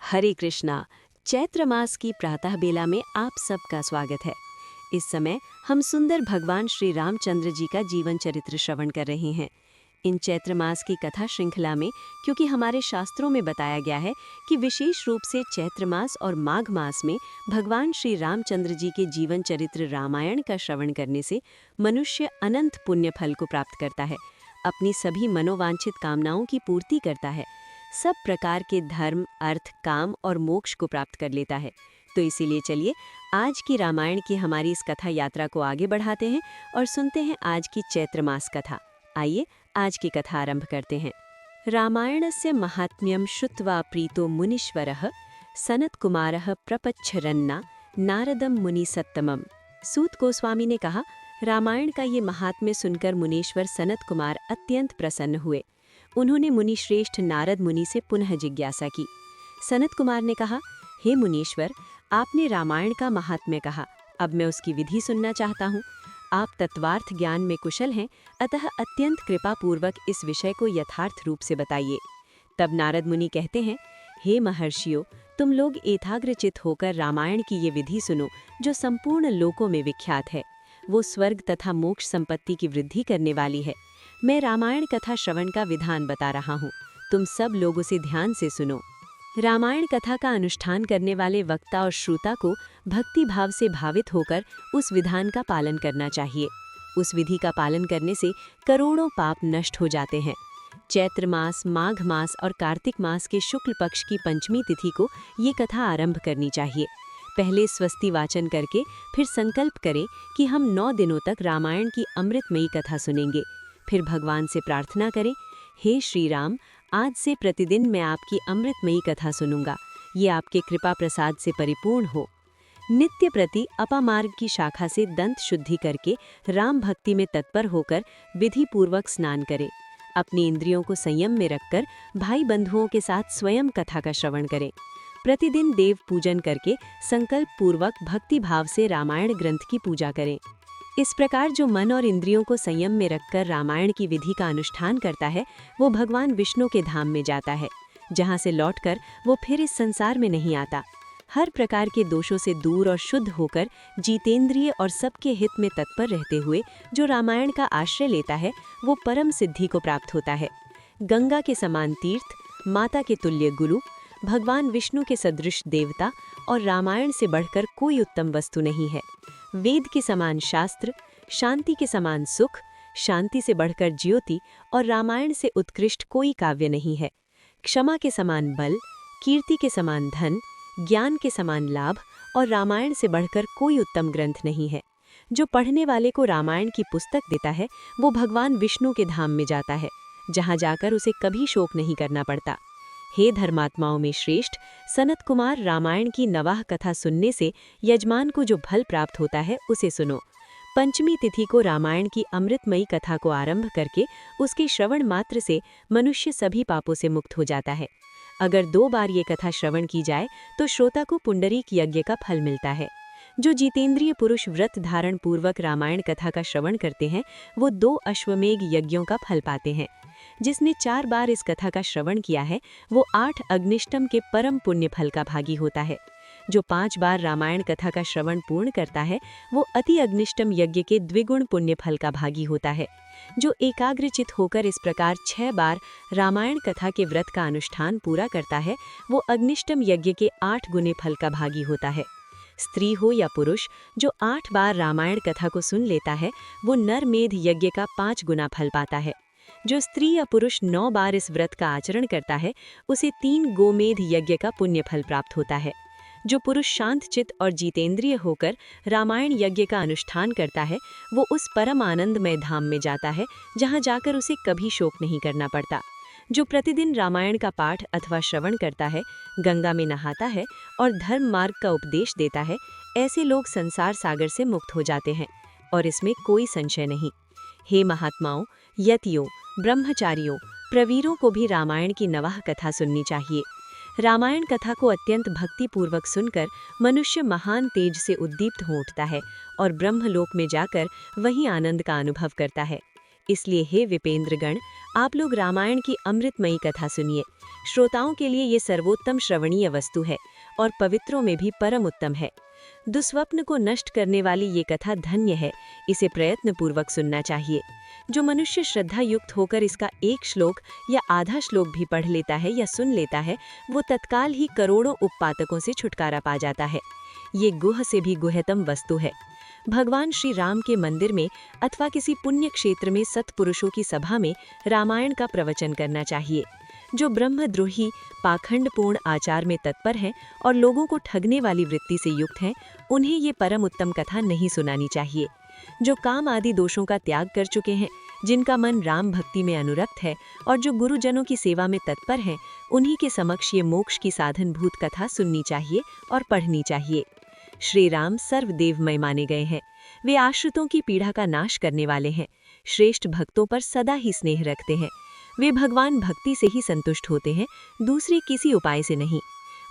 हरे कृष्णा। चैत्र मास की प्रातः बेला में आप सबका स्वागत है। इस समय हम सुंदर भगवान श्री रामचंद्र जी का जीवन चरित्र श्रवण कर रहे हैं। इन चैत्र मास की कथा श्रृंखला में क्योंकि हमारे शास्त्रों में बताया गया है कि विशेष रूप से चैत्र मास और माघ मास में भगवान श्री रामचंद्र जी के जीवन चरित्र रामायण का श्रवण करने से मनुष्य अनंत पुण्य फल को प्राप्त करता है, अपनी सभी मनोवांछित कामनाओं की पूर्ति करता है, सब प्रकार के धर्म, अर्थ, काम और मोक्ष को प्राप्त कर लेता है। तो इसीलिए चलिए आज की रामायण की हमारी इस कथा यात्रा को आगे बढ़ाते हैं और सुनते हैं आज की चैत्र मास कथा। आइए आज की कथा आरंभ करते हैं। रामायणस्य महात्म्यं श्रुत्वा प्रीतो मुनीश्वरः सनत्कुमारः प्रपच्छरन्ना नारदम मुनिसत्तमम्। सूत गोस्वामी ने कहा, रामायण का ये महात्म्य सुनकर मुनीश्वर सनत कुमार अत्यंत प्रसन्न हुए। उन्होंने मुनि श्रेष्ठ नारद मुनि से पुनः जिज्ञासा की। सनत कुमार ने कहा, हे मुनीश्वर, आपने रामायण का महात्म्य कहा, अब मैं उसकी विधि सुनना चाहता हूँ। आप तत्वार्थ ज्ञान में कुशल हैं, अतः अत्यंत कृपापूर्वक इस विषय को यथार्थ रूप से बताइए। तब नारद मुनि कहते हैं, हे महर्षियों, तुम लोग एकाग्रचित होकर रामायण की ये विधि सुनो जो संपूर्ण लोकों में विख्यात है। वो स्वर्ग तथा मोक्ष संपत्ति की वृद्धि करने वाली है। मैं रामायण कथा श्रवण का विधान बता रहा हूँ, तुम सब लोग उसे ध्यान से सुनो। रामायण कथा का अनुष्ठान करने वाले वक्ता और श्रोता को भक्ति भाव से भावित होकर उस विधान का पालन करना चाहिए। उस विधि का पालन करने से करोड़ों पाप नष्ट हो जाते हैं। चैत्र मास, माघ मास और कार्तिक मास के शुक्ल पक्ष की पंचमी तिथि को ये कथा आरंभ करनी चाहिए। पहले स्वस्ति वाचन करके फिर संकल्प करें कि हम 9 दिनों तक रामायण की अमृतमयी कथा सुनेंगे। फिर भगवान से प्रार्थना करें, हे श्री राम, आज से प्रतिदिन मैं आपकी अमृतमयी कथा सुनूंगा। ये आपके कृपा प्रसाद से परिपूर्ण हो। नित्य प्रति अपामार्ग की शाखा से दंत शुद्धि करके राम भक्ति में तत्पर होकर विधि पूर्वक स्नान करें। अपनी इंद्रियों को संयम में रखकर भाई बंधुओं के साथ स्वयं कथा का श्रवण करें। प्रतिदिन देव पूजन करके संकल्प पूर्वक भक्ति भाव से रामायण ग्रंथ की पूजा करें। इस प्रकार जो मन और इंद्रियों को संयम में रखकर रामायण की विधि का अनुष्ठान करता है, वो भगवान विष्णु के धाम में जाता है, जहाँ से लौटकर वो फिर इस संसार में नहीं आता। हर प्रकार के दोषों से दूर और शुद्ध होकर जितेंद्रिय और सबके हित में तत्पर रहते हुए जो रामायण का आश्रय लेता है, वो परम सिद्धि को प्राप्त होता है। गंगा के समान तीर्थ, माता के तुल्य गुरु, भगवान विष्णु के सदृश देवता और रामायण से बढ़कर कोई उत्तम वस्तु नहीं है। वेद के समान शास्त्र, शांति के समान सुख, शांति से बढ़कर ज्योति और रामायण से उत्कृष्ट कोई काव्य नहीं है। क्षमा के समान बल, कीर्ति के समान धन, ज्ञान के समान लाभ और रामायण से बढ़कर कोई उत्तम ग्रंथ नहीं है। जो पढ़ने वाले को रामायण की पुस्तक देता है, वो भगवान विष्णु के धाम में जाता है, जहाँ जाकर उसे कभी शोक नहीं करना पड़ता। हे धर्मात्माओं में श्रेष्ठ, सनत कुमार, रामायण की नवाह कथा सुनने से यजमान को जो फल प्राप्त होता है उसे सुनो। पंचमी तिथि को रामायण की अमृतमयी कथा को आरंभ करके उसके श्रवण मात्र से मनुष्य सभी पापों से मुक्त हो जाता है। अगर 2 बार ये कथा श्रवण की जाए तो श्रोता को पुंडरीक यज्ञ का फल मिलता है। जो जितेंद्रिय पुरुष व्रत धारण पूर्वक रामायण कथा का श्रवण करते हैं, वो 2 अश्वमेघ यज्ञों का फल पाते हैं। जिसने 4 बार इस कथा का श्रवण किया है, वो 8 अग्निष्टम के परम पुण्य फल का भागी होता है। जो 5 बार रामायण कथा का श्रवण पूर्ण करता है, वो अति अग्निष्टम यज्ञ के द्विगुण पुण्य फल का भागी होता है। जो एकाग्रचित होकर इस प्रकार 6 बार रामायण कथा के व्रत का अनुष्ठान पूरा करता है, वो अग्निष्टम यज्ञ के 8 गुने फल का भागी होता है। स्त्री हो या पुरुष, जो 8 बार रामायण कथा को सुन लेता है, वो नरमेध यज्ञ का 5 गुना फल पाता है। जो स्त्री या पुरुष 9 बार इस व्रत का आचरण करता है, उसे 3 गोमेध यज्ञ का पुण्य फल प्राप्त होता है। जो पुरुष शांत चित्त और जितेंद्रिय होकर रामायण यज्ञ का अनुष्ठान करता है, वो उस परम आनंदमय धाम में जाता है, जहाँ जाकर उसे कभी शोक नहीं करना पड़ता। जो प्रतिदिन रामायण का पाठ अथवा श्रवण करता है, गंगा में नहाता है और धर्म मार्ग का उपदेश देता है, ऐसे लोग संसार सागर से मुक्त हो जाते हैं और इसमें कोई संशय नहीं। हे महात्माओं, यतियों, ब्रह्मचारियों, प्रवीरों को भी रामायण की नवाह कथा सुननी चाहिए। रामायण कथा को अत्यंत भक्तिपूर्वक सुनकर मनुष्य महान तेज से उद्दीप्त हो उठता है और ब्रह्मलोक में जाकर वही आनंद का अनुभव करता है। इसलिए हे विपेंद्रगण, आप लोग रामायण की अमृतमयी कथा सुनिए। श्रोताओं के लिए ये सर्वोत्तम श्रवणीय वस्तु है और पवित्रों में भी परम उत्तम है। दुस्वप्न को नष्ट करने वाली ये कथा धन्य है, इसे प्रयत्नपूर्वक सुनना चाहिए। जो मनुष्य श्रद्धा युक्त होकर इसका एक श्लोक या आधा श्लोक भी पढ़ लेता है या सुन लेता है, वो तत्काल ही करोड़ों उपपातकों से छुटकारा पा जाता है। ये गुह से भी गुह्यतम वस्तु है। भगवान श्री राम के मंदिर में अथवा किसी पुण्य क्षेत्र में सत्पुरुषों की सभा में रामायण का प्रवचन करना चाहिए। जो ब्रह्मद्रोही पाखंडपूर्ण आचार में तत्पर हैं और लोगों को ठगने वाली वृत्ति से युक्त हैं, उन्हें ये परम उत्तम कथा नहीं सुनानी चाहिए। जो काम आदि दोषों का त्याग कर चुके हैं, जिनका मन राम भक्ति में अनुरक्त है और जो गुरुजनों की सेवा में तत्पर हैं, उन्हीं के समक्ष ये मोक्ष की साधनभूत कथा सुननी चाहिए और पढ़नी चाहिए। श्री राम सर्वदेवमय माने गए हैं। वे आश्रितों की पीड़ा का नाश करने वाले हैं। श्रेष्ठ भक्तों पर सदा ही स्नेह रखते हैं। वे भगवान भक्ति से ही संतुष्ट होते हैं, दूसरे किसी उपाय से नहीं।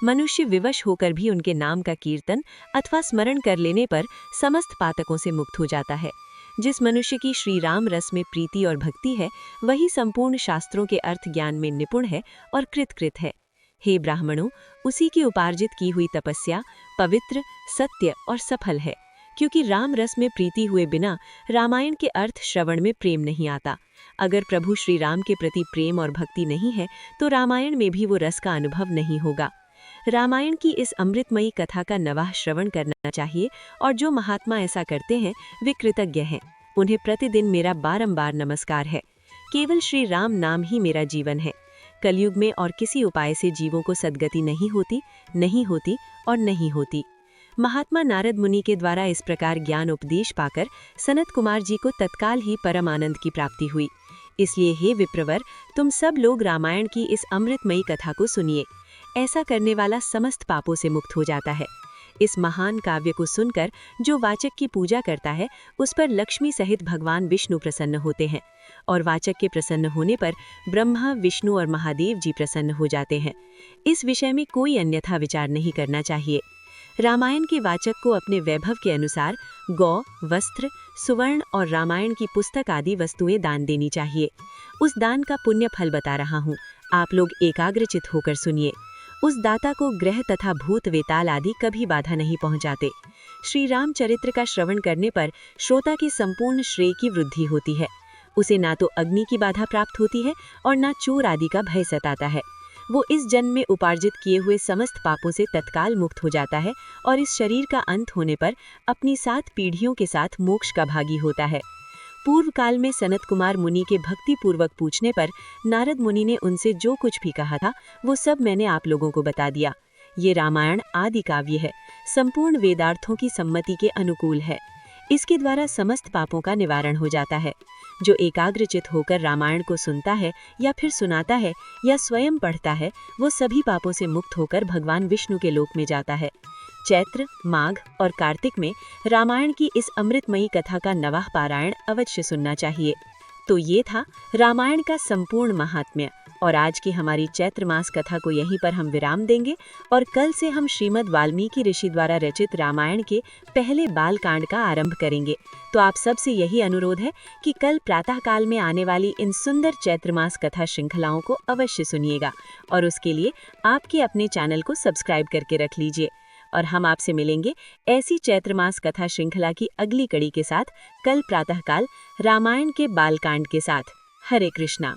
मनुष्य विवश होकर भी उनके नाम का कीर्तन अथवा स्मरण कर लेने पर समस्त पातकों से मुक्त हो जाता है। जिस मनुष्य की श्री राम रस में प्रीति और भक्ति है, वही संपूर्ण शास्त्रों के अर्थ ज्ञान में निपुण है और कृतकृत है। हे ब्राह्मणों, उसी की उपार्जित की हुई तपस्या पवित्र, सत्य और सफल है, क्योंकि राम रस में प्रीति हुए बिना रामायण के अर्थ श्रवण में प्रेम नहीं आता। अगर प्रभु श्री राम के प्रति प्रेम और भक्ति नहीं है, तो रामायण में भी वो रस का अनुभव नहीं होगा। रामायण की इस अमृतमयी कथा का नवाह श्रवण करना चाहिए और जो महात्मा ऐसा करते हैं वे कृतज्ञ हैं। उन्हें प्रतिदिन मेरा बारंबार नमस्कार है। केवल श्री राम नाम ही मेरा जीवन है। कलयुग में और किसी उपाय से जीवों को सद्गति नहीं होती और नहीं होती। महात्मा नारद मुनि के द्वारा इस प्रकार ज्ञान उपदेश पाकर सनत कुमार जी को तत्काल ही परम आनंद की प्राप्ति हुई। इसलिए हे विप्रवर, तुम सब लोग रामायण की इस अमृतमयी कथा को सुनिए। ऐसा करने वाला समस्त पापों से मुक्त हो जाता है। इस महान काव्य को सुनकर जो वाचक की पूजा करता है, उस पर लक्ष्मी सहित भगवान विष्णु प्रसन्न होते हैं और वाचक के प्रसन्न होने पर ब्रह्मा, विष्णु और महादेव जी प्रसन्न हो जाते हैं। इस विषय में कोई अन्यथा विचार नहीं करना चाहिए। रामायण के वाचक को अपने वैभव के अनुसार गौ, वस्त्र, सुवर्ण और रामायण की पुस्तक आदि वस्तुएं दान देनी चाहिए। उस दान का पुण्य फल बता रहा हूँ, आप लोग एकाग्रचित होकर सुनिए। उस दाता को ग्रह तथा भूत वेताल आदि कभी बाधा नहीं पहुंचाते। श्री राम चरित्र का श्रवण करने पर श्रोता की संपूर्ण श्रेय की वृद्धि होती है। उसे ना तो अग्नि की बाधा प्राप्त होती है और ना चोर आदि का भय सताता है। वो इस जन्म में उपार्जित किए हुए समस्त पापों से तत्काल मुक्त हो जाता है और इस शरीर का अंत होने पर अपनी 7 पीढ़ियों के साथ मोक्ष का भागी होता है। पूर्व काल में सनत कुमार मुनि के भक्ति पूर्वक पूछने पर नारद मुनि ने उनसे जो कुछ भी कहा था, वो सब मैंने आप लोगों को बता दिया। ये रामायण आदि काव्य है, संपूर्ण वेदार्थों की सम्मति के अनुकूल है। इसके द्वारा समस्त पापों का निवारण हो जाता है। जो एकाग्रचित होकर रामायण को सुनता है या फिर सुनाता है या स्वयं पढ़ता है, वो सभी पापों से मुक्त होकर भगवान विष्णु के लोक में जाता है। चैत्र, माघ और कार्तिक में रामायण की इस अमृतमयी कथा का नवाह पारायण अवश्य सुनना चाहिए। तो ये था रामायण का संपूर्ण महात्म्य और आज की हमारी चैत्र मास कथा को यहीं पर हम विराम देंगे और कल से हम श्रीमद् वाल्मीकि ऋषि द्वारा रचित रामायण के पहले बाल कांड का आरंभ करेंगे। तो आप सबसे यही अनुरोध है कि कल प्रातः काल में आने वाली इन सुंदर चैत्र मास कथा श्रृंखलाओं को अवश्य सुनिएगा और उसके लिए आपके अपने चैनल को सब्सक्राइब करके रख लीजिए। और हम आपसे मिलेंगे ऐसी चैत्र मास कथा श्रृंखला की अगली कड़ी के साथ कल प्रातःकाल रामायण के बालकांड के साथ। हरे कृष्णा।